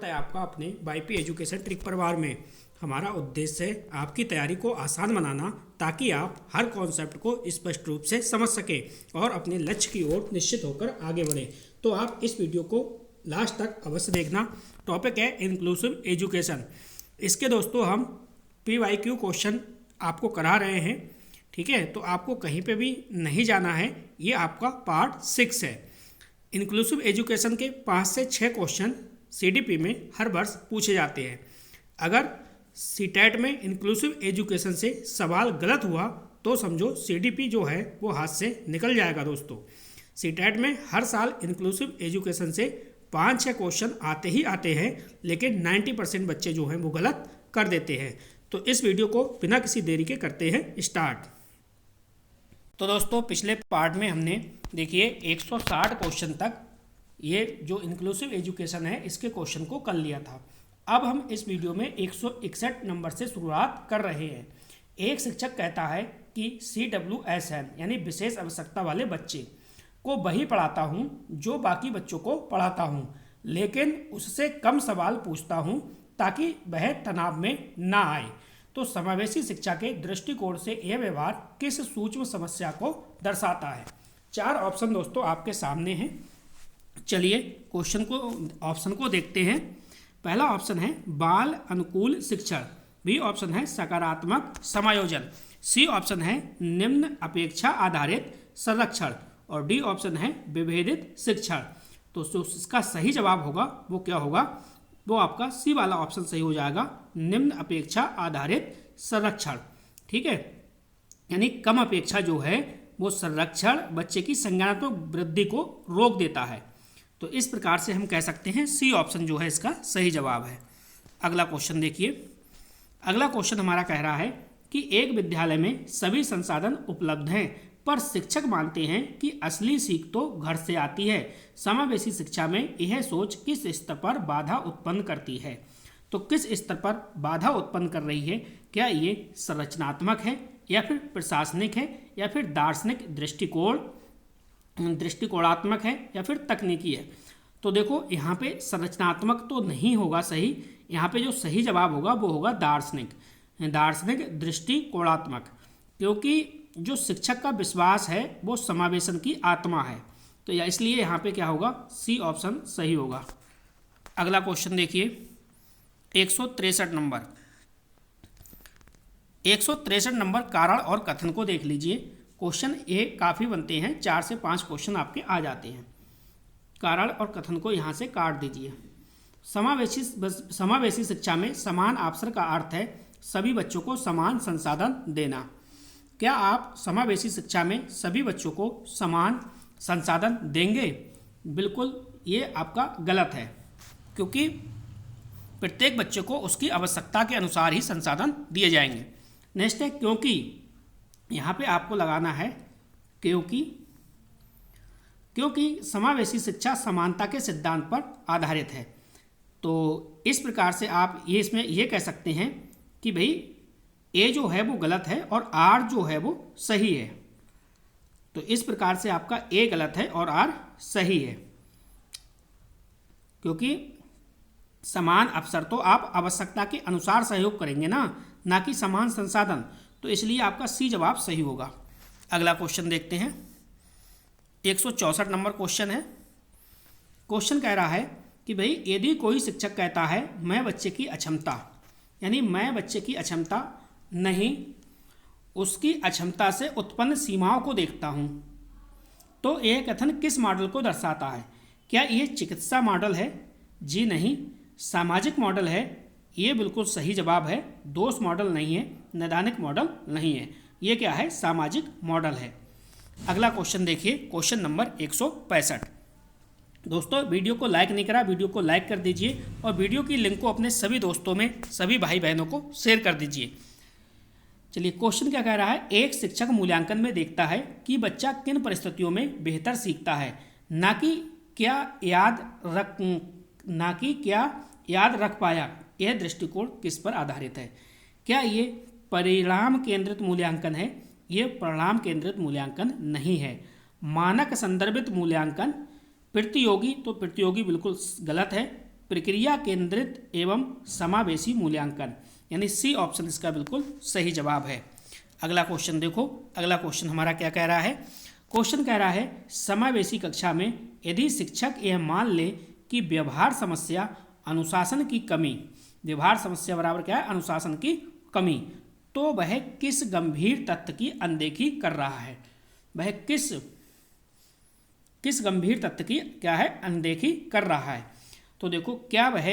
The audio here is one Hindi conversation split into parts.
है आपका अपने वाईपी एजुकेशन ट्रिक परिवार में। हमारा उद्देश्य है आपकी तैयारी को आसान बनाना ताकि आप हर कॉन्सेप्ट को स्पष्ट रूप से समझ सकें और अपने लक्ष्य की ओर निश्चित होकर आगे बढ़ें। तो आप इस वीडियो को लास्ट तक अवश्य देखना। टॉपिक है इंक्लूसिव एजुकेशन। इसके दोस्तों हम PYQ क्वेश्चन आपको करा रहे हैं, ठीक है। तो आपको कहीं पे भी नहीं जाना है, ये आपका पार्ट 6 है। इंक्लूसिव एजुकेशन के 5 से 6 क्वेश्चन CDP में हर वर्ष पूछे जाते हैं। अगर CTET में इंक्लूसिव एजुकेशन से सवाल गलत हुआ तो समझो CDP जो है वो हाथ से निकल जाएगा दोस्तों। CTET में हर साल इंक्लूसिव एजुकेशन से 5-6 क्वेश्चन आते ही आते हैं, लेकिन 90% बच्चे जो हैं वो गलत कर देते हैं। तो इस वीडियो को बिना किसी देरी के करते हैं स्टार्ट। तो दोस्तों पिछले पार्ट में हमने देखिए 160 क्वेश्चन तक ये जो इंक्लूसिव एजुकेशन है इसके क्वेश्चन को कर लिया था। अब हम इस वीडियो में 161 नंबर से शुरुआत कर रहे हैं। एक शिक्षक कहता है कि CWSN यानी विशेष आवश्यकता वाले बच्चे को वही पढ़ाता हूँ जो बाकी बच्चों को पढ़ाता हूँ, लेकिन उससे कम सवाल पूछता हूँ ताकि वह तनाव में ना आए। तो समावेशी शिक्षा के दृष्टिकोण से यह व्यवहार किस सूक्ष्म समस्या को दर्शाता है। 4 ऑप्शन दोस्तों आपके सामने हैं। चलिए ऑप्शन को देखते हैं। पहला ऑप्शन है बाल अनुकूल शिक्षण, बी ऑप्शन है सकारात्मक समायोजन, सी ऑप्शन है निम्न अपेक्षा आधारित संरक्षण और डी ऑप्शन है विभेदित शिक्षण। तो जो इसका सही जवाब होगा वो क्या होगा, वो आपका सी वाला ऑप्शन सही हो जाएगा, निम्न अपेक्षा आधारित संरक्षण। ठीक है, यानी कम अपेक्षा जो है वो संरक्षण बच्चे की संज्ञानात्मक वृद्धि को रोक देता है। तो इस प्रकार से हम कह सकते हैं सी ऑप्शन जो है इसका सही जवाब है। अगला क्वेश्चन देखिए। अगला क्वेश्चन हमारा कह रहा है कि एक विद्यालय में सभी संसाधन उपलब्ध हैं पर शिक्षक मानते हैं कि असली सीख तो घर से आती है। समावेशी शिक्षा में यह सोच किस स्तर पर बाधा उत्पन्न करती है। तो किस स्तर पर बाधा उत्पन्न कर रही है, क्या ये संरचनात्मक है या फिर प्रशासनिक है या फिर दार्शनिक दृष्टिकोणात्मक है या फिर तकनीकी है। तो देखो यहाँ पे संरचनात्मक तो नहीं होगा सही, यहाँ पे जो सही जवाब होगा वो होगा दार्शनिक दृष्टिकोणात्मक, क्योंकि जो शिक्षक का विश्वास है वो समावेशन की आत्मा है। तो या इसलिए यहाँ पे क्या होगा, सी ऑप्शन सही होगा। अगला क्वेश्चन देखिए 163 नंबर। 163 नंबर कारण और कथन को देख लीजिए। क्वेश्चन ये काफ़ी बनते हैं, 4 से 5 क्वेश्चन आपके आ जाते हैं। कारण और कथन को यहाँ से काट दीजिए। समावेशी शिक्षा में समान अवसर का अर्थ है सभी बच्चों को समान संसाधन देना। क्या आप समावेशी शिक्षा में सभी बच्चों को समान संसाधन देंगे? बिल्कुल ये आपका गलत है, क्योंकि प्रत्येक बच्चे को उसकी आवश्यकता के अनुसार ही संसाधन दिए जाएंगे। नेक्स्ट है क्योंकि, यहाँ पे आपको लगाना है क्योंकि समावेशी शिक्षा समानता के सिद्धांत पर आधारित है। तो इस प्रकार से आप ये इसमें ये कह सकते हैं कि भाई ए जो है वो गलत है और आर जो है वो सही है। तो इस प्रकार से आपका ए गलत है और आर सही है, क्योंकि समान अवसर तो आप आवश्यकता के अनुसार सहयोग करेंगे ना कि समान संसाधन। तो इसलिए आपका सी जवाब सही होगा। अगला क्वेश्चन देखते हैं। 164 नंबर क्वेश्चन है। क्वेश्चन कह रहा है कि भाई यदि कोई शिक्षक कहता है मैं बच्चे की अक्षमता, यानी मैं बच्चे की अक्षमता नहीं, उसकी अक्षमता से उत्पन्न सीमाओं को देखता हूँ, तो यह कथन किस मॉडल को दर्शाता है? क्या ये चिकित्सा मॉडल है? जी नहीं। सामाजिक मॉडल है? ये बिल्कुल सही जवाब है। दोष मॉडल नहीं है, नैदानिक मॉडल नहीं है। ये क्या है? सामाजिक मॉडल है। अगला क्वेश्चन देखिए, क्वेश्चन नंबर 165। दोस्तों वीडियो को लाइक नहीं करा, वीडियो को लाइक कर दीजिए और वीडियो की लिंक को अपने सभी दोस्तों में, सभी भाई बहनों को शेयर कर दीजिए। चलिए क्वेश्चन क्या कह रहा है, एक शिक्षक मूल्यांकन में देखता है कि बच्चा किन परिस्थितियों में बेहतर सीखता है, ना कि क्या याद रख पाया। यह दृष्टिकोण किस पर आधारित है? क्या ये परिणाम केंद्रित मूल्यांकन है? ये परिणाम केंद्रित मूल्यांकन नहीं है। मानक संदर्भित मूल्यांकन, प्रतियोगी, तो प्रतियोगी बिल्कुल गलत है। प्रक्रिया केंद्रित एवं समावेशी मूल्यांकन, यानी सी ऑप्शन इसका बिल्कुल सही जवाब है। अगला क्वेश्चन देखो, अगला क्वेश्चन हमारा क्या कह रहा है। क्वेश्चन कह रहा है समावेशी कक्षा में यदि शिक्षक यह मान ले कि व्यवहार समस्या अनुशासन की कमी, व्यवहार समस्या बराबर क्या है, अनुशासन की कमी, तो वह किस गंभीर तथ्य की अनदेखी कर रहा है, वह किस गंभीर तथ्य की क्या है, अनदेखी कर रहा है। तो देखो क्या वह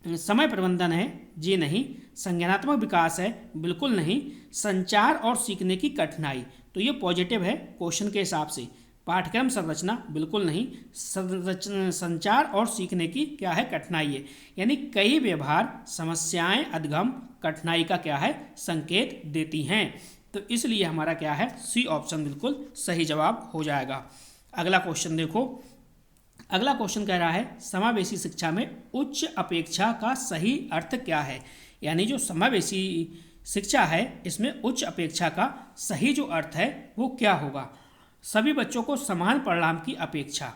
समय प्रबंधन है, जी नहीं। संज्ञानात्मक विकास है, बिल्कुल नहीं। संचार और सीखने की कठिनाई, तो ये पॉजिटिव है क्वेश्चन के हिसाब से। पाठ्यक्रम संरचना, बिल्कुल नहीं। संचार और सीखने की क्या है, कठिनाई है, यानी कई व्यवहार समस्याएं अधगम कठिनाई का क्या है, संकेत देती हैं। तो इसलिए हमारा क्या है, सी ऑप्शन बिल्कुल सही जवाब हो जाएगा। अगला क्वेश्चन देखो, अगला क्वेश्चन कह रहा है समावेशी शिक्षा में उच्च अपेक्षा का सही अर्थ क्या है, यानी जो समावेशी शिक्षा है इसमें उच्च अपेक्षा का सही जो अर्थ है वो क्या होगा। सभी बच्चों को समान परिणाम की अपेक्षा,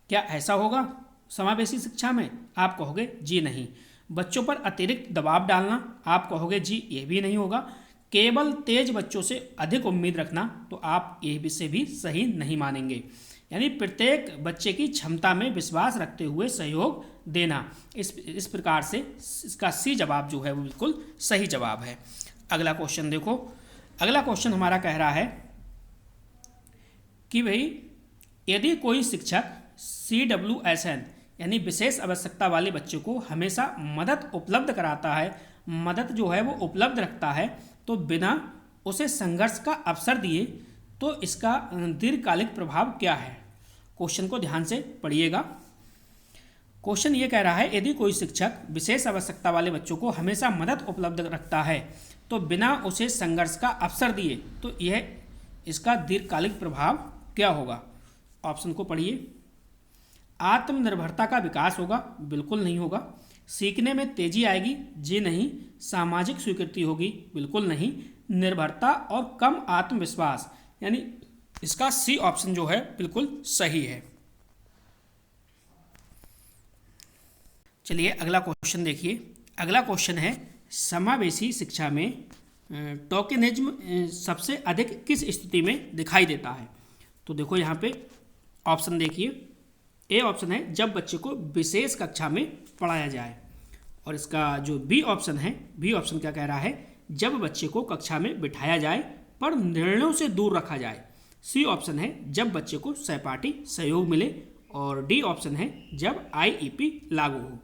क्या ऐसा होगा समावेशी शिक्षा में, आप कहोगे जी नहीं। बच्चों पर अतिरिक्त दबाव डालना, आप कहोगे जी ये भी नहीं होगा। केवल तेज बच्चों से अधिक उम्मीद रखना, तो आप ये से भी सही नहीं मानेंगे। यानी प्रत्येक बच्चे की क्षमता में विश्वास रखते हुए सहयोग देना, इस प्रकार से इसका सी जवाब जो है वो बिल्कुल सही जवाब है। अगला क्वेश्चन देखो, अगला क्वेश्चन हमारा कह रहा है कि भाई यदि कोई शिक्षक CWSN यानी विशेष आवश्यकता वाले बच्चों को हमेशा मदद उपलब्ध कराता है, मदद जो है वो उपलब्ध रखता है, तो बिना उसे संघर्ष का अवसर दिए, तो इसका दीर्घकालिक प्रभाव क्या है। क्वेश्चन को ध्यान से पढ़िएगा। क्वेश्चन ये कह रहा है यदि कोई शिक्षक विशेष आवश्यकता वाले बच्चों को हमेशा मदद उपलब्ध रखता है तो बिना उसे संघर्ष का अवसर दिए, तो यह इसका दीर्घकालिक प्रभाव क्या होगा। ऑप्शन को पढ़िए। आत्मनिर्भरता का विकास होगा, बिल्कुल नहीं होगा। सीखने में तेजी आएगी, जी नहीं। सामाजिक स्वीकृति होगी, बिल्कुल नहीं। निर्भरता और कम आत्मविश्वास, यानी इसका सी ऑप्शन जो है बिल्कुल सही है। चलिए अगला क्वेश्चन देखिए। अगला क्वेश्चन है समावेशी शिक्षा में टोकेनिज्म सबसे अधिक किस स्थिति में दिखाई देता है। तो देखो यहाँ पे ऑप्शन देखिए। ए ऑप्शन है जब बच्चे को विशेष कक्षा में पढ़ाया जाए, और इसका जो बी ऑप्शन है, बी ऑप्शन क्या कह रहा है, जब बच्चे को कक्षा में बिठाया जाए पर निर्णयों से दूर रखा जाए। सी ऑप्शन है जब बच्चे को सहपाठी सहयोग मिले, और डी ऑप्शन है जब IEP लागू हो।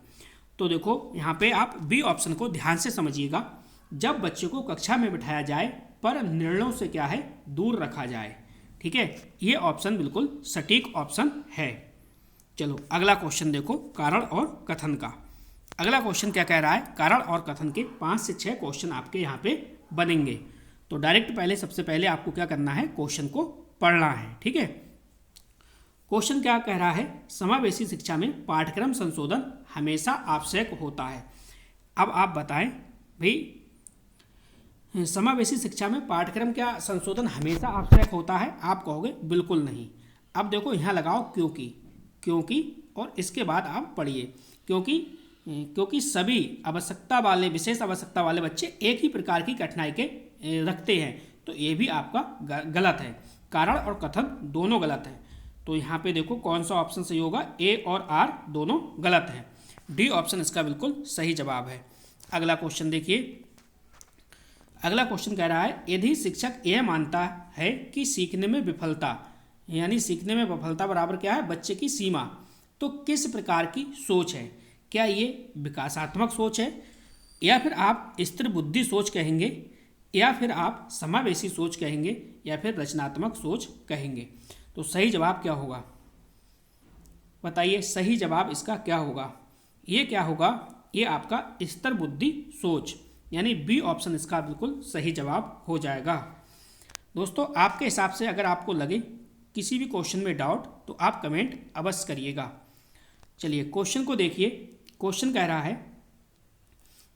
तो देखो यहाँ पे आप बी ऑप्शन को ध्यान से समझिएगा, जब बच्चे को कक्षा में बिठाया जाए पर निर्णयों से क्या है, दूर रखा जाए। ठीक है, ये ऑप्शन बिल्कुल सटीक ऑप्शन है। चलो अगला क्वेश्चन देखो, कारण और कथन का। अगला क्वेश्चन क्या कह रहा है, कारण और कथन के 5 से 6 क्वेश्चन आपके यहाँ पे बनेंगे। तो डायरेक्ट पहले सबसे पहले आपको क्या करना है, क्वेश्चन को पढ़ना है। ठीक है, क्वेश्चन क्या कह रहा है, समावेशी शिक्षा में पाठ्यक्रम संशोधन हमेशा आवश्यक होता है। अब आप बताएं भाई, समावेशी शिक्षा में पाठ्यक्रम क्या संशोधन हमेशा आवश्यक होता है, आप कहोगे बिल्कुल नहीं। अब देखो यहाँ लगाओ क्योंकि और इसके बाद आप पढ़िए। क्योंकि सभी आवश्यकता वाले, विशेष आवश्यकता वाले बच्चे एक ही प्रकार की कठिनाई के रखते हैं, तो ये भी आपका गलत है। कारण और कथन दोनों गलत है। तो यहाँ पे देखो कौन सा ऑप्शन सही होगा, ए और आर दोनों गलत है। डी ऑप्शन इसका बिल्कुल सही जवाब है। अगला क्वेश्चन देखिए। अगला क्वेश्चन कह रहा है यदि शिक्षक यह मानता है कि सीखने में विफलता, यानी सीखने में विफलता बराबर क्या है, बच्चे की सीमा, तो किस प्रकार की सोच है। क्या ये विकासात्मक सोच है, या फिर आप स्थिर बुद्धि सोच कहेंगे, या फिर आप समावेशी सोच कहेंगे, या फिर रचनात्मक सोच कहेंगे। तो सही जवाब क्या होगा, बताइए सही जवाब इसका क्या होगा। ये क्या होगा, ये आपका स्थिर बुद्धि सोच, यानी बी ऑप्शन इसका बिल्कुल सही जवाब हो जाएगा। दोस्तों आपके हिसाब से अगर आपको लगे किसी भी क्वेश्चन में डाउट, तो आप कमेंट अवश्य करिएगा। चलिए क्वेश्चन को देखिए। क्वेश्चन कह रहा है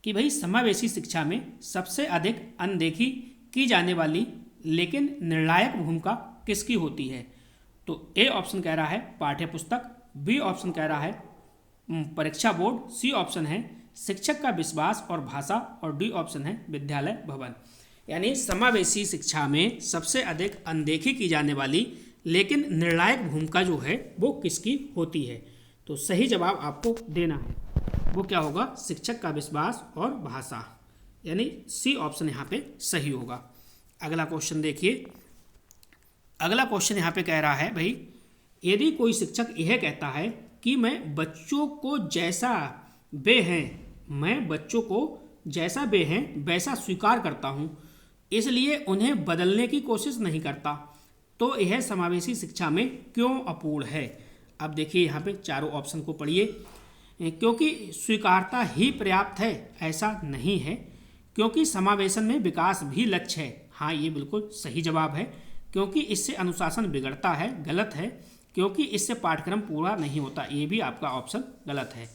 कि भाई समावेशी शिक्षा में सबसे अधिक अनदेखी की जाने वाली लेकिन निर्णायक भूमिका किसकी होती है। तो ए ऑप्शन कह रहा है पाठ्य पुस्तक, बी ऑप्शन कह रहा है परीक्षा बोर्ड, सी ऑप्शन है शिक्षक का विश्वास और भाषा, और डी ऑप्शन है विद्यालय भवन। यानी समावेशी शिक्षा में सबसे अधिक अनदेखी की जाने वाली लेकिन निर्णायक भूमिका जो है वो किसकी होती है? तो सही जवाब आपको देना है, वो क्या होगा? शिक्षक का विश्वास और भाषा, यानी सी ऑप्शन यहाँ पे सही होगा। अगला क्वेश्चन देखिए। अगला क्वेश्चन यहाँ पे कह रहा है भाई, यदि कोई शिक्षक यह कहता है कि मैं बच्चों को जैसा वे हैं वैसा स्वीकार करता हूँ, इसलिए उन्हें बदलने की कोशिश नहीं करता, तो यह समावेशी शिक्षा में क्यों अपूर्ण है? अब देखिए यहाँ पे चारों ऑप्शन को पढ़िए। क्योंकि स्वीकारता ही पर्याप्त है, ऐसा नहीं है। क्योंकि समावेशन में विकास भी लक्ष्य है, हाँ ये बिल्कुल सही जवाब है। क्योंकि इससे अनुशासन बिगड़ता है, गलत है। क्योंकि इससे पाठ्यक्रम पूरा नहीं होता, ये भी आपका ऑप्शन गलत है।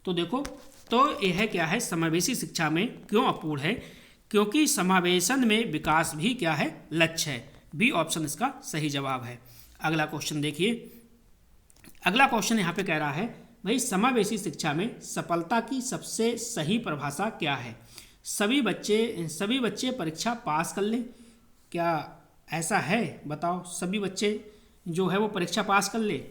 तो देखो, तो यह क्या है? समावेशी शिक्षा में क्यों अपूर्ण है? क्योंकि समावेशन में विकास भी क्या है? लक्ष्य है। बी ऑप्शन इसका सही जवाब है। अगला क्वेश्चन देखिए। अगला क्वेश्चन यहाँ पे कह रहा है भाई, समावेशी शिक्षा में सफलता की सबसे सही परिभाषा क्या है? सभी बच्चे परीक्षा पास कर लें, क्या ऐसा है? बताओ, सभी बच्चे जो है वो परीक्षा पास कर ले?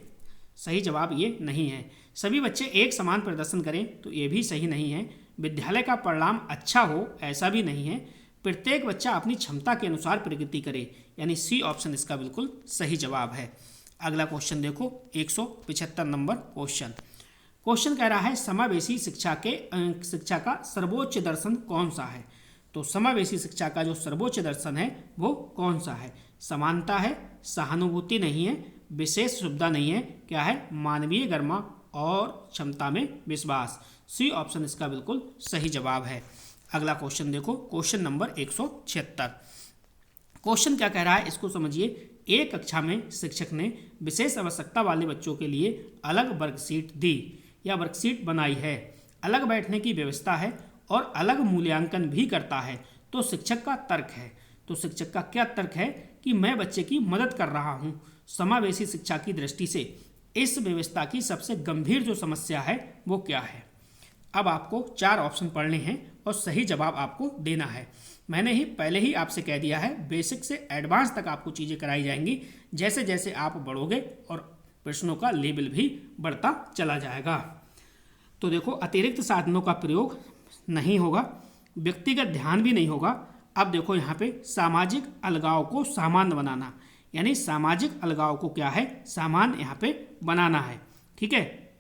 सही जवाब ये नहीं है। सभी बच्चे एक समान प्रदर्शन करें, तो ये भी सही नहीं है। विद्यालय का परिणाम अच्छा हो, ऐसा भी नहीं है। प्रत्येक बच्चा अपनी क्षमता के अनुसार प्रगति करे, यानी सी ऑप्शन इसका बिल्कुल सही जवाब है। अगला क्वेश्चन देखो, 175 नंबर क्वेश्चन। क्वेश्चन कह रहा है समावेशी शिक्षा का सर्वोच्च दर्शन कौन सा है? तो समावेशी शिक्षा का जो सर्वोच्च दर्शन है वो कौन सा है? समानता है, सहानुभूति नहीं है, विशेष सुविधा नहीं है, क्या है? मानवीय गरिमा और क्षमता में विश्वास। सी ऑप्शन इसका बिल्कुल सही जवाब है। अगला क्वेश्चन देखो, क्वेश्चन नंबर 176। क्वेश्चन क्या कह रहा है इसको समझिए। एक कक्षा में शिक्षक ने विशेष आवश्यकता वाले बच्चों के लिए अलग वर्कशीट दी या वर्कशीट बनाई है, अलग बैठने की व्यवस्था है और अलग मूल्यांकन भी करता है, तो शिक्षक का तर्क है। तो शिक्षक का क्या तर्क है? कि मैं बच्चे की मदद कर रहा हूँ। समावेशी शिक्षा की दृष्टि से इस व्यवस्था की सबसे गंभीर जो समस्या है वो क्या है? अब आपको 4 ऑप्शन पढ़ने हैं और सही जवाब आपको देना है। मैंने पहले ही आपसे कह दिया है, बेसिक से एडवांस तक आपको चीज़ें कराई जाएंगी। जैसे जैसे आप बढ़ोगे और प्रश्नों का लेवल भी बढ़ता चला जाएगा। तो देखो, अतिरिक्त साधनों का प्रयोग नहीं होगा, व्यक्तिगत ध्यान भी नहीं होगा। अब देखो यहाँ पे सामाजिक अलगाव को सामान्य बनाना, यानी सामाजिक अलगाव को क्या है? सामान्य यहाँ पे बनाना है। ठीक है।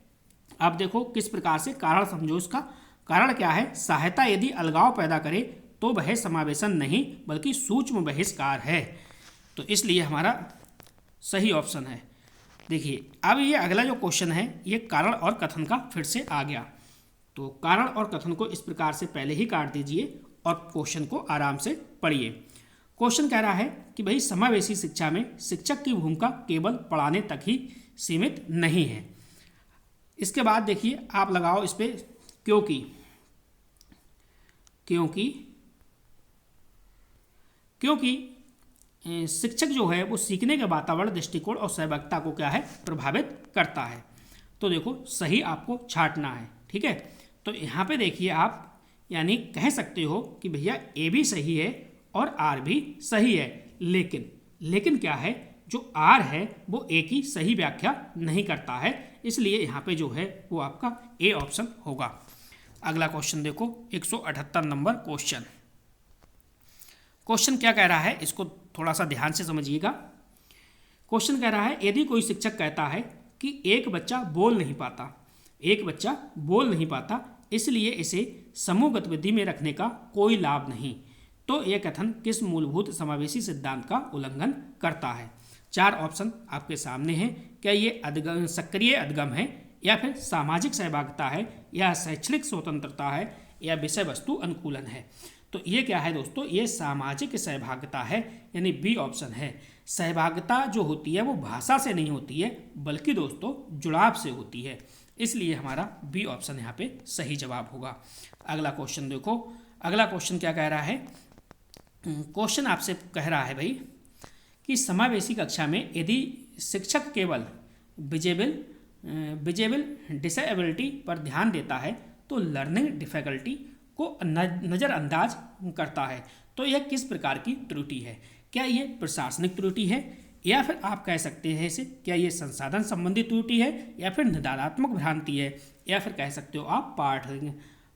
अब देखो किस प्रकार से कारण समझो। इसका कारण क्या है? सहायता यदि अलगाव पैदा करे तो वह समावेशन नहीं बल्कि सूक्ष्म बहिष्कार है। तो इसलिए हमारा सही ऑप्शन है। देखिए, अब ये अगला जो क्वेश्चन है ये कारण और कथन का फिर से आ गया। तो कारण और कथन को इस प्रकार से पहले ही काट दीजिए और क्वेश्चन को आराम से पढ़िए। क्वेश्चन कह रहा है कि भाई समावेशी शिक्षा में शिक्षक की भूमिका केवल पढ़ाने तक ही सीमित नहीं है। इसके बाद देखिए, आप लगाओ इस पर क्योंकि शिक्षक जो है वो सीखने के वातावरण, दृष्टिकोण और सहभागिता को क्या है? प्रभावित करता है। तो देखो, सही आपको छांटना है। ठीक है। तो यहाँ पे देखिए आप, यानी कह सकते हो कि भैया ए भी सही है और आर भी सही है, लेकिन क्या है? जो आर है वो ए की सही व्याख्या नहीं करता है, इसलिए यहाँ पे जो है वो आपका ए ऑप्शन होगा। अगला क्वेश्चन देखो, 178 नंबर क्वेश्चन। क्वेश्चन क्या कह रहा है इसको थोड़ा सा ध्यान से समझिएगा। क्वेश्चन कह रहा है, यदि कोई शिक्षक कहता है कि एक बच्चा बोल नहीं पाता इसलिए इसे समूह गतिविधि में रखने का कोई लाभ नहीं, तो यह कथन किस मूलभूत समावेशी सिद्धांत का उल्लंघन करता है? 4 ऑप्शन आपके सामने हैं। क्या ये सक्रिय अधगम है, या फिर सामाजिक सहभागिता है, या शैक्षणिक स्वतंत्रता है, या विषय वस्तु अनुकूलन है? तो ये क्या है दोस्तों? ये सामाजिक सहभागिता है, यानी बी ऑप्शन है। सहभागिता जो होती है वो भाषा से नहीं होती है बल्कि दोस्तों जुड़ाव से होती है, इसलिए हमारा बी ऑप्शन यहाँ पे सही जवाब होगा। अगला क्वेश्चन देखो। अगला क्वेश्चन क्या कह रहा है? क्वेश्चन आपसे कह रहा है भाई कि समावेशी कक्षा में यदि शिक्षक केवल विजिबल विजिबल डिसेबिलिटी पर ध्यान देता है तो लर्निंग डिफ़िकल्टी को नज़रअंदाज करता है। तो यह किस प्रकार की त्रुटि है? क्या ये प्रशासनिक त्रुटि है, या फिर आप कह सकते हैं इसे क्या ये संसाधन संबंधी त्रुटि है, या फिर निदानात्मक भ्रांति है, या फिर कह सकते हो आप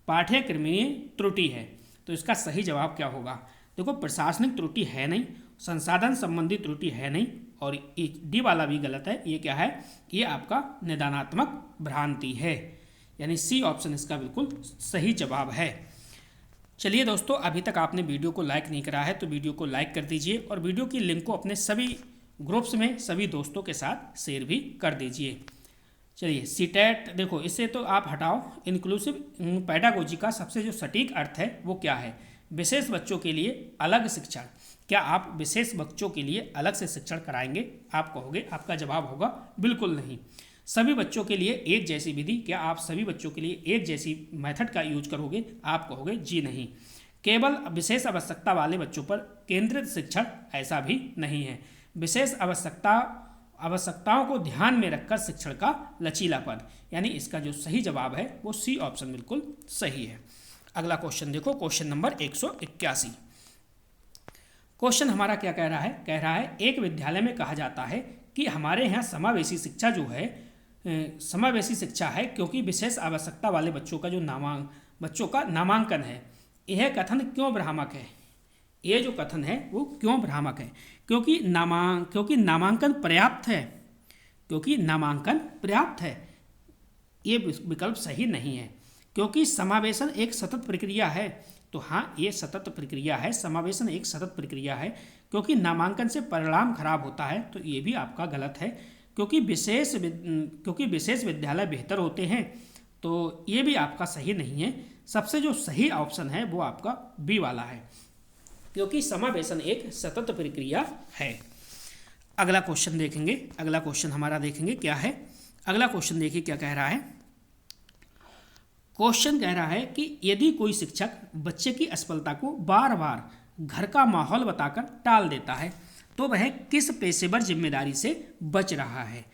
पाठ्यक्रमीय त्रुटि है? तो इसका सही जवाब क्या होगा? देखो, प्रशासनिक त्रुटि है नहीं, संसाधन संबंधी त्रुटि है नहीं, और डी वाला भी गलत है। ये क्या है? ये आपका निदानात्मक भ्रांति है, यानी सी ऑप्शन इसका बिल्कुल सही जवाब है। चलिए दोस्तों, अभी तक आपने वीडियो को लाइक नहीं करा है तो वीडियो को लाइक कर दीजिए और वीडियो की लिंक को अपने सभी ग्रुप्स में सभी दोस्तों के साथ शेयर भी कर दीजिए। चलिए, सीटेट देखो, इससे तो आप हटाओ। इंक्लूसिव पेडागोजी का सबसे जो सटीक अर्थ है वो क्या है? विशेष बच्चों के लिए अलग शिक्षण। क्या आप विशेष बच्चों के लिए अलग से शिक्षण कराएंगे? आप कहोगे, आपका जवाब होगा बिल्कुल नहीं। सभी बच्चों के लिए एक जैसी विधि, क्या आप सभी बच्चों के लिए एक जैसी मेथड का यूज करोगे? आप कहोगे जी नहीं। केवल विशेष आवश्यकता वाले बच्चों पर केंद्रित शिक्षण, ऐसा भी नहीं है। विशेष आवश्यकताओं को ध्यान में रखकर शिक्षण का लचीलापन, यानी इसका जो सही जवाब है वो सी ऑप्शन बिल्कुल सही है। अगला क्वेश्चन देखो, क्वेश्चन नंबर 181। क्वेश्चन हमारा क्या कह रहा है? कह रहा है एक विद्यालय में कहा जाता है कि हमारे यहाँ समावेशी शिक्षा जो है समावेशी शिक्षा है क्योंकि विशेष आवश्यकता वाले बच्चों का नामांकन है। यह कथन क्यों भ्रामक है? ये जो कथन है वो क्यों भ्रामक है? क्योंकि नामांकन पर्याप्त है। क्योंकि नामांकन पर्याप्त है, ये विकल्प सही नहीं है। क्योंकि समावेशन एक सतत प्रक्रिया है, तो हाँ, ये सतत प्रक्रिया है। समावेशन एक सतत प्रक्रिया है। क्योंकि नामांकन से परिणाम खराब होता है, तो ये भी आपका गलत है। क्योंकि विशेष विद्यालय बेहतर होते हैं, तो ये भी आपका सही नहीं है। सबसे जो सही ऑप्शन है वो आपका बी वाला है, क्योंकि समावेशन एक सतत प्रक्रिया है। अगला क्वेश्चन देखेंगे। अगला क्वेश्चन हमारा देखेंगे क्या है। अगला क्वेश्चन देखिए क्या कह रहा है। क्वेश्चन कह रहा है कि यदि कोई शिक्षक बच्चे की असफलता को बार बार घर का माहौल बताकर टाल देता है तो वह किस पेशेवर जिम्मेदारी से बच रहा है?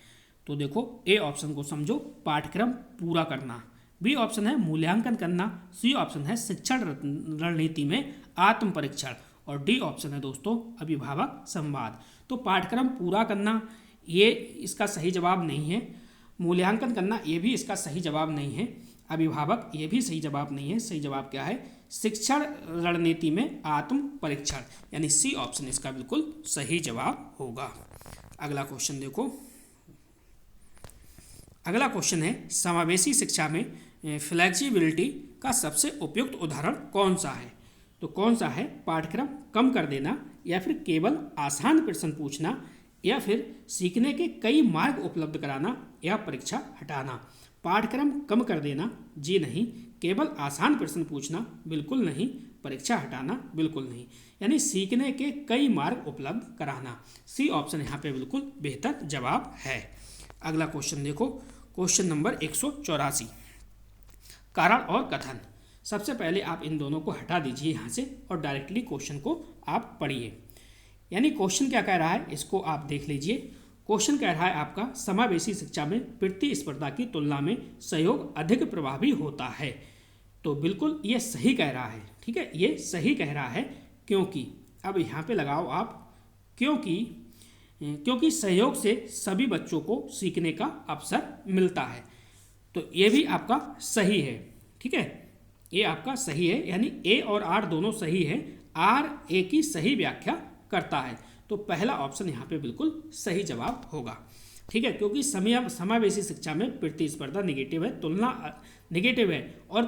तो देखो, ए ऑप्शन को समझो, पाठ्यक्रम पूरा करना। बी ऑप्शन है मूल्यांकन करना। सी ऑप्शन है शिक्षण रणनीति में आत्म परीक्षण। और डी ऑप्शन है दोस्तों अभिभावक संवाद। तो पाठ्यक्रम पूरा करना ये इसका सही जवाब नहीं है। मूल्यांकन करना ये भी इसका सही जवाब नहीं है। अभिभावक ये भी सही जवाब नहीं है। सही जवाब क्या है? शिक्षण रणनीति में आत्म परीक्षण, यानी सी ऑप्शन इसका बिल्कुल सही जवाब होगा। अगला क्वेश्चन देखो। अगला क्वेश्चन है समावेशी शिक्षा में फ्लेक्सिबिलिटी का सबसे उपयुक्त उदाहरण कौन सा है? तो कौन सा है? पाठ्यक्रम कम कर देना, या फिर केवल आसान प्रश्न पूछना, या फिर सीखने के कई मार्ग उपलब्ध कराना, या परीक्षा हटाना। पाठ्यक्रम कम कर देना, जी नहीं। केवल आसान प्रश्न पूछना, बिल्कुल नहीं। परीक्षा हटाना, बिल्कुल नहीं। यानी सीखने के कई मार्ग उपलब्ध कराना। सी ऑप्शन यहाँ पे बिल्कुल बेहतर जवाब है। अगला क्वेश्चन देखो, क्वेश्चन नंबर 184, कारण और कथन। सबसे पहले आप इन दोनों को हटा दीजिए यहाँ से और डायरेक्टली क्वेश्चन को आप पढ़िए। यानी क्वेश्चन क्या कह रहा है इसको आप देख लीजिए। क्वेश्चन कह रहा है आपका समावेशी शिक्षा में प्रतिस्पर्धा की तुलना में सहयोग अधिक प्रभावी होता है। तो बिल्कुल ये सही कह रहा है, ठीक है, ये सही कह रहा है। क्योंकि अब यहाँ पे लगाओ आप, क्योंकि सहयोग से सभी बच्चों को सीखने का अवसर मिलता है। तो ये भी आपका सही है, ठीक है, ये आपका सही है। यानी ए और आर दोनों सही है। आर ए की सही व्याख्या करता है, तो पहला ऑप्शन यहाँ पे बिल्कुल सही जवाब होगा, ठीक है। क्योंकि समावेशी शिक्षा में प्रतिस्पर्धा निगेटिव है, तुलना निगेटिव है, और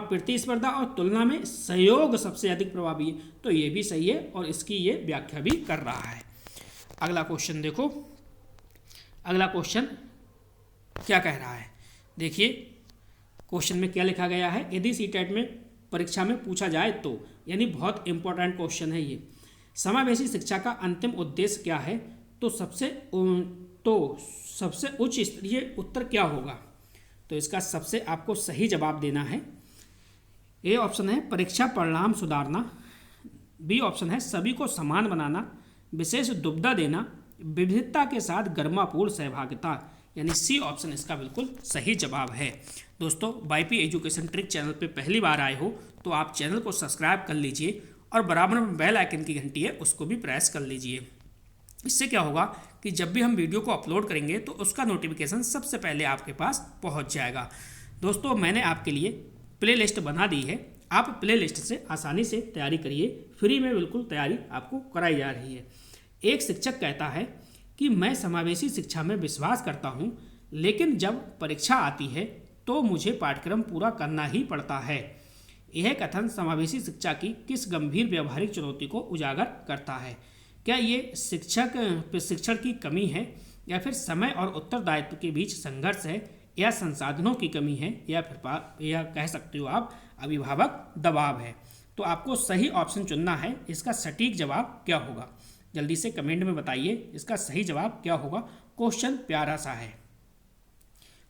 प्रतिस्पर्धा और तुलना में सहयोग सबसे अधिक प्रभावी है, तो ये भी सही है और इसकी ये व्याख्या भी कर रहा है। अगला क्वेश्चन देखो। अगला क्वेश्चन क्या कह रहा है, देखिए क्वेश्चन में क्या लिखा गया है। यदि सीटेट में परीक्षा में पूछा जाए तो, यानी बहुत इंपॉर्टेंट क्वेश्चन है ये। समावेशी शिक्षा का अंतिम उद्देश्य क्या है? तो सबसे उच्च स्तरीय उत्तर क्या होगा? तो इसका सबसे आपको सही जवाब देना है। ए ऑप्शन है परीक्षा परिणाम सुधारना। बी ऑप्शन है सभी को समान बनाना, विशेष दुविधा देना, विविधता के साथ गरिमापूर्ण सहभागिता, यानी सी ऑप्शन इसका बिल्कुल सही जवाब है। दोस्तों, वाईपी एजुकेशन ट्रिक चैनल पे पहली बार आए हो तो आप चैनल को सब्सक्राइब कर लीजिए और बराबर में बेल आइकन की घंटी है उसको भी प्रेस कर लीजिए। इससे क्या होगा कि जब भी हम वीडियो को अपलोड करेंगे तो उसका नोटिफिकेशन सबसे पहले आपके पास पहुंच जाएगा। दोस्तों, मैंने आपके लिए प्ले लिस्ट बना दी है, आप प्ले लिस्ट से आसानी से तैयारी करिए, फ्री में बिल्कुल तैयारी आपको कराई जा रही है। एक शिक्षक कहता है कि मैं समावेशी शिक्षा में विश्वास करता हूँ, लेकिन जब परीक्षा आती है तो मुझे पाठ्यक्रम पूरा करना ही पड़ता है। यह कथन समावेशी शिक्षा की किस गंभीर व्यवहारिक चुनौती को उजागर करता है? क्या ये शिक्षण की कमी है, या फिर समय और उत्तरदायित्व के बीच संघर्ष है, या संसाधनों की कमी है, या फिर या कह सकते हो आप अभिभावक दबाव है? तो आपको सही ऑप्शन चुनना है। इसका सटीक जवाब क्या होगा जल्दी से कमेंट में बताइए, इसका सही जवाब क्या होगा। क्वेश्चन प्यारा सा है।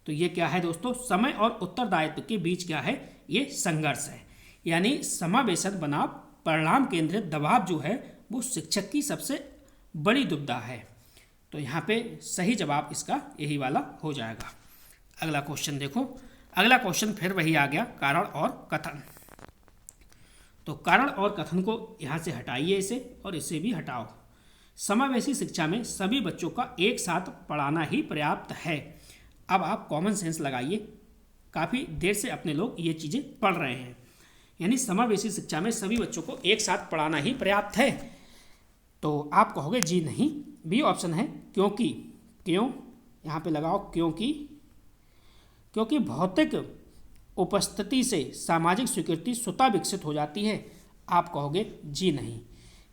तो ये क्या है दोस्तों, समय और उत्तरदायित्व के बीच क्या है, ये संघर्ष है। यानी समावेशन बनाम परिणाम केंद्रित दबाव जो है वो शिक्षक की सबसे बड़ी दुविधा है। तो यहाँ पे सही जवाब इसका यही वाला हो जाएगा। अगला क्वेश्चन देखो, अगला क्वेश्चन फिर वही आ गया, कारण और कथन। तो कारण और कथन को यहाँ से हटाइए इसे, और इसे भी हटाओ। समावेशी शिक्षा में सभी बच्चों का एक साथ पढ़ाना ही पर्याप्त है। अब आप कॉमन सेंस लगाइए, काफ़ी देर से अपने लोग ये चीज़ें पढ़ रहे हैं। यानी समावेशी शिक्षा में सभी बच्चों को एक साथ पढ़ाना ही पर्याप्त है। तो आप कहोगे जी नहीं, बी ऑप्शन है क्योंकि। क्यों यहाँ पे लगाओ, क्योंकि भौतिक उपस्थिति से सामाजिक स्वीकृति स्वतः विकसित हो जाती है। आप कहोगे जी नहीं।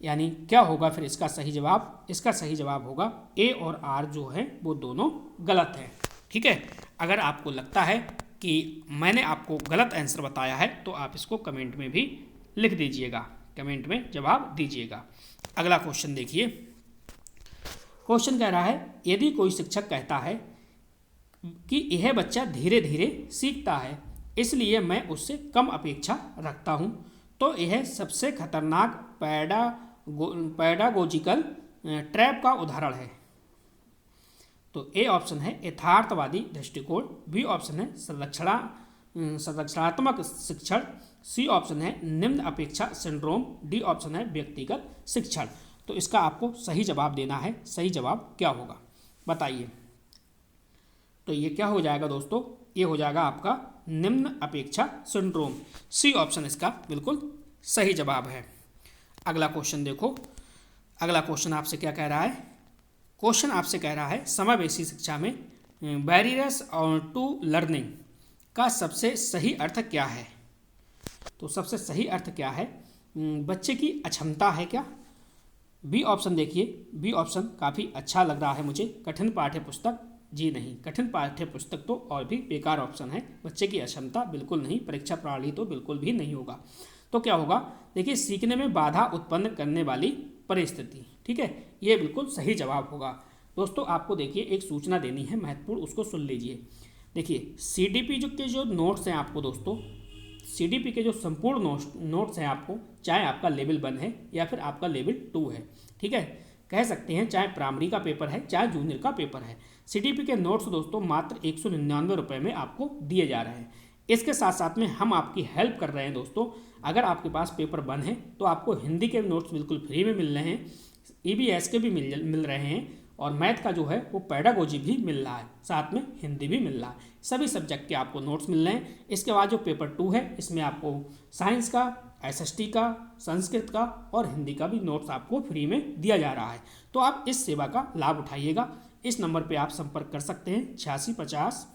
यानी क्या होगा फिर इसका सही जवाब? इसका सही जवाब होगा ए और आर जो है वो दोनों गलत है। ठीक है, अगर आपको लगता है कि मैंने आपको गलत आंसर बताया है तो आप इसको कमेंट में भी लिख दीजिएगा, कमेंट में जवाब दीजिएगा। अगला क्वेश्चन देखिए, क्वेश्चन कह रहा है यदि कोई शिक्षक कहता है कि यह बच्चा धीरे धीरे सीखता है इसलिए मैं उससे कम अपेक्षा रखता हूँ, तो यह सबसे खतरनाक पैडागोजिकल ट्रैप का उदाहरण है। तो ए ऑप्शन है यथार्थवादी दृष्टिकोण, बी ऑप्शन है संरक्षणात्मक शिक्षण, सी ऑप्शन है निम्न अपेक्षा सिंड्रोम, डी ऑप्शन है व्यक्तिगत शिक्षण। तो इसका आपको सही जवाब देना है। सही जवाब क्या होगा बताइए। तो ये क्या हो जाएगा दोस्तों, ये हो जाएगा आपका निम्न अपेक्षा सिंड्रोम। सी ऑप्शन इसका बिल्कुल सही जवाब है। अगला क्वेश्चन देखो, अगला क्वेश्चन आपसे क्या कह रहा है? क्वेश्चन आपसे कह रहा है समावेशी शिक्षा में बैरियर्स टू लर्निंग का सबसे सही अर्थ क्या है? तो सबसे सही अर्थ क्या है? बच्चे की अक्षमता है क्या? बी ऑप्शन देखिए, बी ऑप्शन काफ़ी अच्छा लग रहा है मुझे, कठिन पाठ्य पुस्तक। जी नहीं, कठिन पाठ्य पुस्तक तो और भी बेकार ऑप्शन है। बच्चे की अक्षमता बिल्कुल नहीं, परीक्षा प्रणाली तो बिल्कुल भी नहीं होगा। तो क्या होगा, देखिए सीखने में बाधा उत्पन्न करने वाली परिस्थिति। ठीक है, ये बिल्कुल सही जवाब होगा। दोस्तों आपको देखिए एक सूचना देनी है महत्वपूर्ण, उसको सुन लीजिए। देखिए सीडीपी के जो नोट्स हैं आपको दोस्तों, सीडीपी के जो संपूर्ण नोट्स हैं आपको, चाहे आपका लेवल 1 है या फिर आपका लेवल 2 है, ठीक है, कह सकते हैं चाहे प्राइमरी का पेपर है चाहे जूनियर का पेपर है, सीडीपी के नोट्स दोस्तों मात्र 199 रुपये में आपको दिए जा रहे हैं। इसके साथ साथ में हम आपकी हेल्प कर रहे हैं दोस्तों। अगर आपके पास पेपर 1 है तो आपको हिंदी के नोट्स बिल्कुल फ्री में मिल रहे हैं, ईबीएस के भी मिल रहे हैं, और मैथ का जो है वो पैडागोजी भी मिल रहा है, साथ में हिंदी भी मिल रहा है। सभी सब्जेक्ट के आपको नोट्स मिल रहे हैं। इसके बाद जो पेपर 2 है इसमें आपको साइंस का, एसएसटी का, संस्कृत का और हिंदी का भी नोट्स आपको फ्री में दिया जा रहा है। तो आप इस सेवा का लाभ उठाइएगा। इस नंबर पे आप संपर्क कर सकते हैं 8650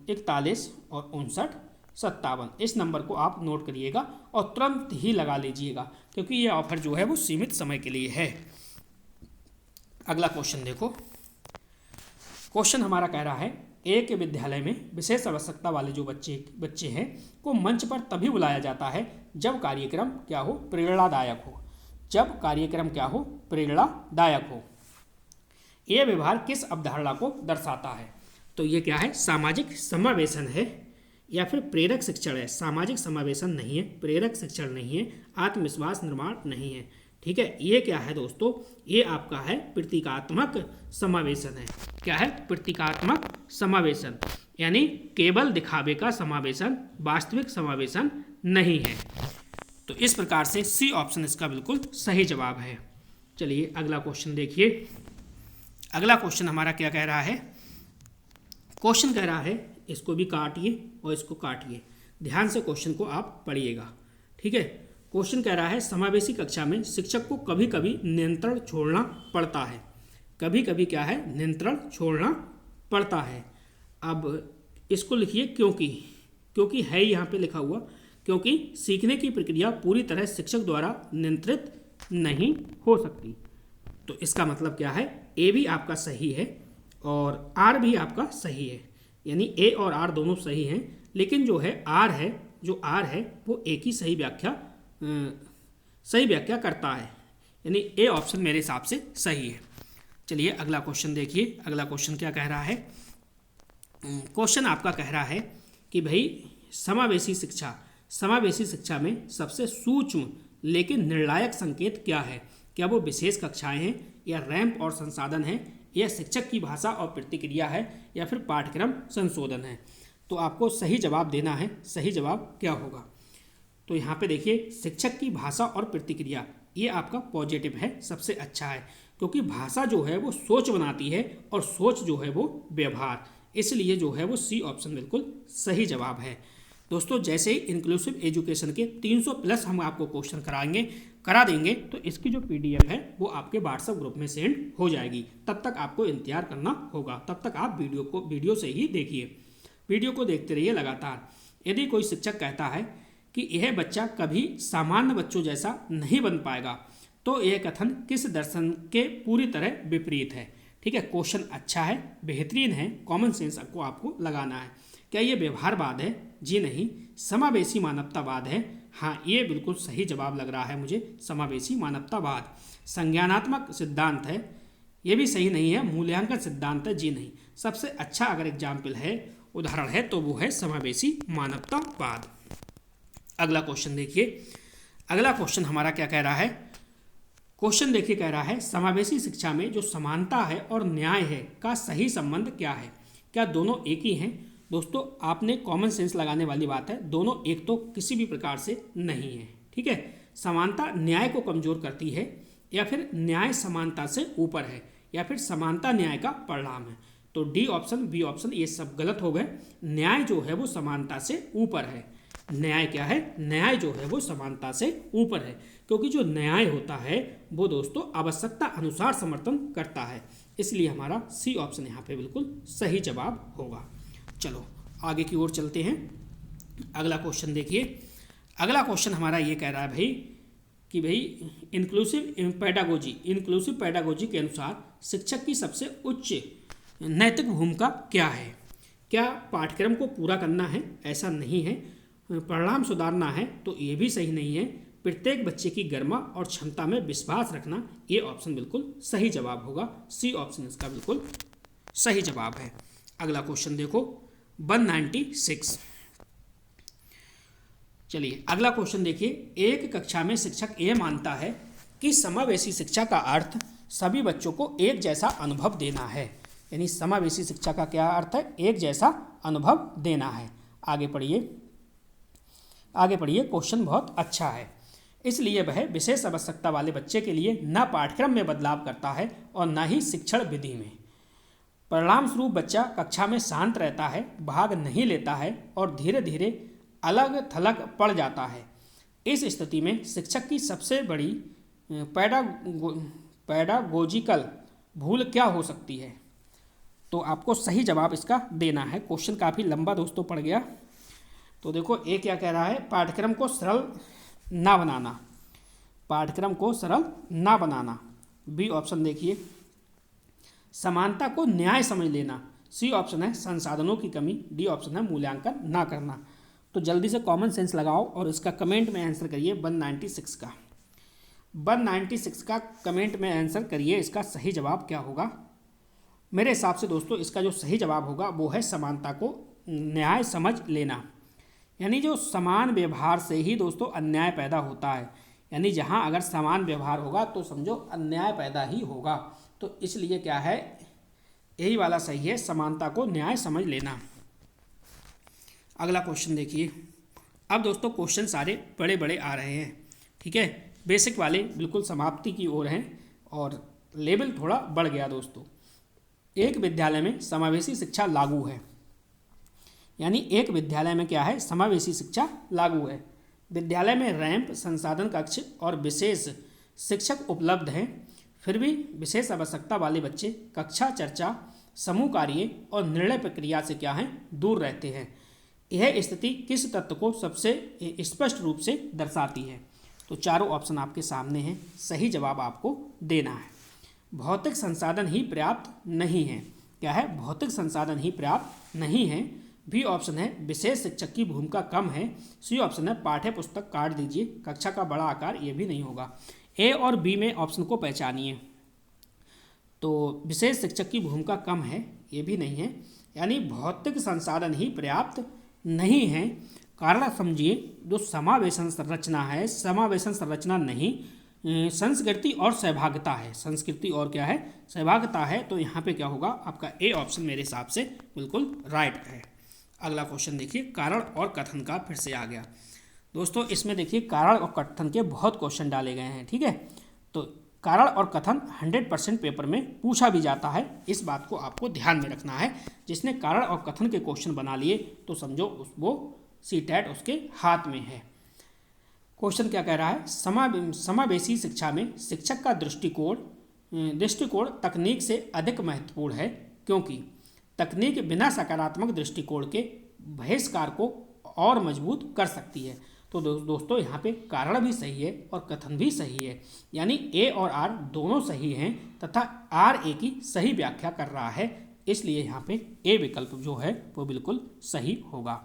41 और 59 57। इस नंबर को आप नोट करिएगा और तुरंत ही लगा लीजिएगा, क्योंकि ये ऑफर जो है वो सीमित समय के लिए है। अगला क्वेश्चन देखो, क्वेश्चन हमारा कह रहा है एक विद्यालय में विशेष आवश्यकता वाले जो बच्चे हैं को मंच पर तभी बुलाया जाता है जब कार्यक्रम क्या हो, प्रेरणादायक हो। जब कार्यक्रम क्या हो, प्रेरणादायक हो। यह व्यवहार किस अवधारणा को दर्शाता है? तो ये क्या है, सामाजिक समावेशन है या फिर प्रेरक शिक्षण है? सामाजिक समावेशन नहीं है, प्रेरक शिक्षण नहीं है, आत्मविश्वास निर्माण नहीं है। ठीक है, ये क्या है दोस्तों, ये आपका है प्रतीकात्मक समावेशन है। क्या है, प्रतीकात्मक समावेशन, यानी केवल दिखावे का समावेशन, वास्तविक समावेशन नहीं है। तो इस प्रकार से सी ऑप्शन इसका बिल्कुल सही जवाब है। चलिए अगला क्वेश्चन देखिए। अगला क्वेश्चन हमारा क्या कह रहा है, क्वेश्चन कह रहा है, इसको भी काटिए और इसको काटिए, ध्यान से क्वेश्चन को आप पढ़िएगा। ठीक है, क्वेश्चन कह रहा है समावेशी कक्षा में शिक्षक को कभी कभी नियंत्रण छोड़ना पड़ता है। कभी कभी क्या है, नियंत्रण छोड़ना पड़ता है। अब इसको लिखिए क्योंकि है यहाँ पे लिखा हुआ, क्योंकि सीखने की प्रक्रिया पूरी तरह शिक्षक द्वारा नियंत्रित नहीं हो सकती। तो इसका मतलब क्या है, ए भी आपका सही है और आर भी आपका सही है, यानी ए और आर दोनों सही हैं, लेकिन जो आर है वो एक ही सही व्याख्या करता है, यानी ए ऑप्शन मेरे हिसाब से सही है। चलिए अगला क्वेश्चन देखिए। अगला क्वेश्चन क्या कह रहा है, क्वेश्चन आपका कह रहा है कि भाई समावेशी शिक्षा में सबसे सूक्ष्म लेकिन निर्णायक संकेत क्या है। क्या वो विशेष कक्षाएं हैं, या रैंप और संसाधन है, या शिक्षक की भाषा और प्रतिक्रिया है, या फिर पाठ्यक्रम संशोधन है। तो आपको सही जवाब देना है। सही जवाब क्या होगा, तो यहाँ पे देखिए शिक्षक की भाषा और प्रतिक्रिया, ये आपका पॉजिटिव है, सबसे अच्छा है, क्योंकि भाषा जो है वो सोच बनाती है और सोच जो है वो व्यवहार, इसलिए जो है वो सी ऑप्शन बिल्कुल सही जवाब है। दोस्तों जैसे ही इंक्लूसिव एजुकेशन के 300 प्लस हम आपको क्वेश्चन करा देंगे, तो इसकी जो पीडीएफ है वो आपके व्हाट्सएप ग्रुप में सेंड हो जाएगी। तब तक आपको इंतजार करना होगा, तब तक आप वीडियो से ही देखिए, वीडियो को देखते रहिए लगातार। यदि कोई शिक्षक कहता है कि यह बच्चा कभी सामान्य बच्चों जैसा नहीं बन पाएगा, तो यह कथन किस दर्शन के पूरी तरह विपरीत है। ठीक है, क्वेश्चन अच्छा है, बेहतरीन है, कॉमन सेंस आपको लगाना है। क्या ये व्यवहारवाद है? जी नहीं। समावेशी मानवतावाद है? हाँ, ये बिल्कुल सही जवाब लग रहा है मुझे, समावेशी मानवतावाद। संज्ञानात्मक सिद्धांत है? ये भी सही नहीं है। मूल्यांकन सिद्धांत है? जी नहीं। सबसे अच्छा अगर एग्जाम्पल है, उदाहरण है, तो वो है समावेशी मानवतावाद। अगला क्वेश्चन देखिए। अगला क्वेश्चन हमारा क्या कह रहा है, क्वेश्चन देखिए कह रहा है समावेशी शिक्षा में जो समानता है और न्याय है का सही संबंध क्या है। क्या दोनों एक ही हैं? दोस्तों आपने कॉमन सेंस लगाने वाली बात है, दोनों एक तो किसी भी प्रकार से नहीं है। ठीक है, समानता न्याय को कमजोर करती है, या फिर न्याय समानता से ऊपर है, या फिर समानता न्याय का परिणाम है। तो डी ऑप्शन, बी ऑप्शन ये सब गलत हो गए। न्याय जो है वो समानता से ऊपर है। न्याय क्या है? न्याय जो है वो समानता से ऊपर है, क्योंकि जो न्याय होता है वो दोस्तों आवश्यकता अनुसार समर्थन करता है, इसलिए हमारा सी ऑप्शन यहाँ पे बिल्कुल सही जवाब होगा। चलो आगे की ओर चलते हैं। अगला क्वेश्चन देखिए। अगला क्वेश्चन हमारा ये कह रहा है भाई इंक्लूसिव पैडागोजी के अनुसार शिक्षक की सबसे उच्च नैतिक भूमिका क्या है। क्या पाठ्यक्रम को पूरा करना है? ऐसा नहीं है। परिणाम सुधारना है? तो ये भी सही नहीं है। प्रत्येक बच्चे की गरिमा और क्षमता में विश्वास रखना, ये ऑप्शन बिल्कुल सही जवाब होगा। सी ऑप्शन इसका बिल्कुल सही जवाब है। अगला क्वेश्चन देखो 196। चलिए अगला क्वेश्चन देखिए। एक कक्षा में शिक्षक ये मानता है कि समावेशी शिक्षा का अर्थ सभी बच्चों को एक जैसा अनुभव देना है। यानी समावेशी शिक्षा का क्या अर्थ है? एक जैसा अनुभव देना है। आगे पढ़िए, क्वेश्चन बहुत अच्छा है। इसलिए वह विशेष आवश्यकता वाले बच्चे के लिए न पाठ्यक्रम में बदलाव करता है और न ही शिक्षण विधि में। परिणाम स्वरूप बच्चा कक्षा में शांत रहता है, भाग नहीं लेता है और धीरे धीरे अलग थलग पड़ जाता है। इस स्थिति में शिक्षक की सबसे बड़ी पैडागोजिकल भूल क्या हो सकती है? तो आपको सही जवाब इसका देना है। क्वेश्चन काफ़ी लंबा दोस्तों पड़ गया। तो देखो ये क्या कह रहा है, पाठ्यक्रम को सरल ना बनाना। पाठ्यक्रम को सरल ना बनाना, बी ऑप्शन देखिए। समानता को न्याय समझ लेना, सी ऑप्शन है संसाधनों की कमी, डी ऑप्शन है मूल्यांकन ना करना। तो जल्दी से कॉमन सेंस लगाओ और इसका कमेंट में आंसर करिए 196 का। 196 का कमेंट में आंसर करिए, इसका सही जवाब क्या होगा। मेरे हिसाब से दोस्तों इसका जो सही जवाब होगा वो है समानता को न्याय समझ लेना। यानी जो समान व्यवहार से ही दोस्तों अन्याय पैदा होता है। यानी जहाँ अगर समान व्यवहार होगा तो समझो अन्याय पैदा ही होगा। तो इसलिए क्या है, यही वाला सही है, समानता को न्याय समझ लेना। अगला क्वेश्चन देखिए। अब दोस्तों क्वेश्चन सारे बड़े बड़े आ रहे हैं, ठीक है। बेसिक वाले बिल्कुल समाप्ति की ओर हैं और लेवल थोड़ा बढ़ गया दोस्तों। एक विद्यालय में समावेशी शिक्षा लागू है, यानी एक विद्यालय में क्या है, समावेशी शिक्षा लागू है। विद्यालय में रैंप, संसाधन कक्ष और विशेष शिक्षक उपलब्ध हैं, फिर भी विशेष आवश्यकता वाले बच्चे कक्षा चर्चा, समूह कार्य और निर्णय प्रक्रिया से क्या हैं, दूर रहते हैं। यह स्थिति किस तत्व को सबसे स्पष्ट रूप से दर्शाती है? तो चारों ऑप्शन आपके सामने हैं, सही जवाब आपको देना है। भौतिक संसाधन ही पर्याप्त नहीं है। क्या है? भौतिक संसाधन ही पर्याप्त नहीं है। बी ऑप्शन है विशेष शिक्षक की भूमिका कम है। सी ऑप्शन है पाठ्य पुस्तक काट दीजिए, कक्षा का बड़ा आकार, ये भी नहीं होगा। ए और बी में ऑप्शन को पहचानिए। तो विशेष शिक्षक की भूमिका कम है, ये भी नहीं है, यानी भौतिक संसाधन ही पर्याप्त नहीं है। कारण समझिए, जो समावेशन संरचना है, समावेशन संरचना नहीं, संस्कृति और सहभागिता है। संस्कृति और क्या है, सहभागिता है। तो यहाँ पे क्या होगा, आपका ए ऑप्शन मेरे हिसाब से बिल्कुल राइट है। अगला क्वेश्चन देखिए, कारण और कथन का फिर से आ गया दोस्तों। इसमें देखिए कारण और कथन के बहुत क्वेश्चन डाले गए हैं, ठीक है। तो कारण और कथन 100% पेपर में पूछा भी जाता है, इस बात को आपको ध्यान में रखना है। जिसने कारण और कथन के क्वेश्चन बना लिए तो समझो वो सीटेट उसके हाथ में है। क्वेश्चन क्या कह रहा है, समावेशी शिक्षा में शिक्षक का दृष्टिकोण तकनीक से अधिक महत्वपूर्ण है, क्योंकि तकनीक बिना सकारात्मक दृष्टिकोण के बहिष्कार को और मजबूत कर सकती है। तो दोस्तों यहाँ पे कारण भी सही है और कथन भी सही है, यानी ए और आर दोनों सही हैं तथा आर ए की सही व्याख्या कर रहा है, इसलिए यहाँ पे ए विकल्प जो है वो बिल्कुल सही होगा।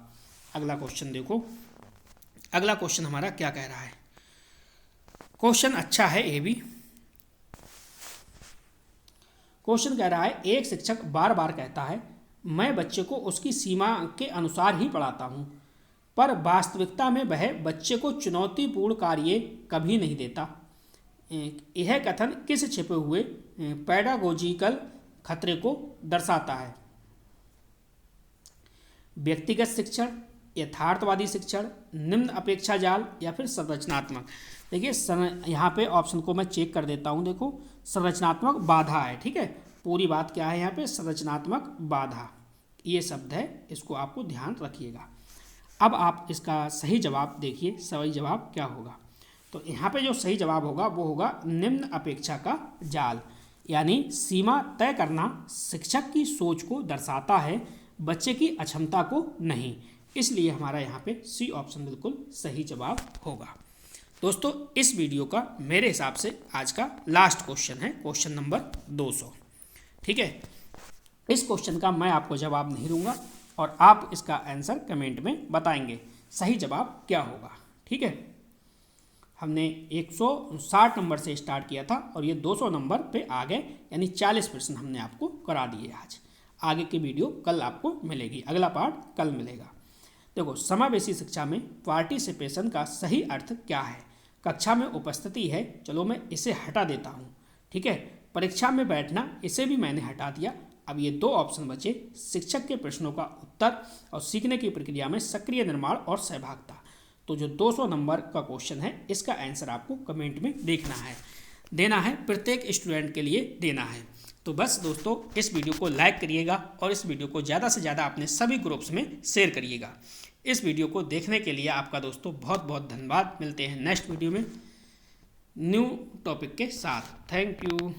अगला क्वेश्चन देखो। अगला क्वेश्चन हमारा क्या कह रहा है, क्वेश्चन अच्छा है ये भी। क्वेश्चन कह रहा है, एक शिक्षक बार बार कहता है मैं बच्चे को उसकी सीमा के अनुसार ही पढ़ाता हूँ, पर वास्तविकता में वह बच्चे को चुनौतीपूर्ण कार्य कभी नहीं देता। यह कथन किस छिपे हुए पेडागोजिकल खतरे को दर्शाता है? व्यक्तिगत शिक्षण, यथार्थवादी शिक्षण, निम्न अपेक्षा जाल या फिर संरचनात्मक। देखिए यहाँ पे ऑप्शन को मैं चेक कर देता हूँ। देखो संरचनात्मक बाधा है, ठीक है। पूरी बात क्या है यहाँ पे, संरचनात्मक बाधा ये शब्द है, इसको आपको ध्यान रखिएगा। अब आप इसका सही जवाब देखिए, सही जवाब क्या होगा। तो यहाँ पे जो सही जवाब होगा वो होगा निम्न अपेक्षा का जाल, यानी सीमा तय करना शिक्षक की सोच को दर्शाता है, बच्चे की अक्षमता को नहीं। इसलिए हमारा यहाँ पे सी ऑप्शन बिल्कुल सही जवाब होगा। दोस्तों इस वीडियो का मेरे हिसाब से आज का लास्ट क्वेश्चन है, क्वेश्चन नंबर 200, ठीक है। इस क्वेश्चन का मैं आपको जवाब नहीं दूंगा और आप इसका आंसर कमेंट में बताएंगे सही जवाब क्या होगा, ठीक है। हमने 160 नंबर से स्टार्ट किया था और ये 200 नंबर पे आ गए, यानी 40% हमने आपको करा दिए आज। आगे की वीडियो कल आपको मिलेगी, अगला पार्ट कल मिलेगा। देखो समावेशी शिक्षा में पार्टिसिपेशन का सही अर्थ क्या है? कक्षा में उपस्थिति है, चलो मैं इसे हटा देता हूँ, ठीक है। परीक्षा में बैठना, इसे भी मैंने हटा दिया। अब ये दो ऑप्शन बचे, शिक्षक के प्रश्नों का उत्तर और सीखने की प्रक्रिया में सक्रिय निर्माण और सहभागिता। तो जो 200 नंबर का क्वेश्चन है इसका आंसर आपको कमेंट में देखना है, देना है, प्रत्येक स्टूडेंट के लिए देना है। तो बस दोस्तों इस वीडियो को लाइक करिएगा और इस वीडियो को ज़्यादा से ज़्यादा अपने सभी ग्रुप्स में शेयर करिएगा। इस वीडियो को देखने के लिए आपका दोस्तों बहुत बहुत धन्यवाद। मिलते हैं नेक्स्ट वीडियो में न्यू टॉपिक के साथ। Thank you.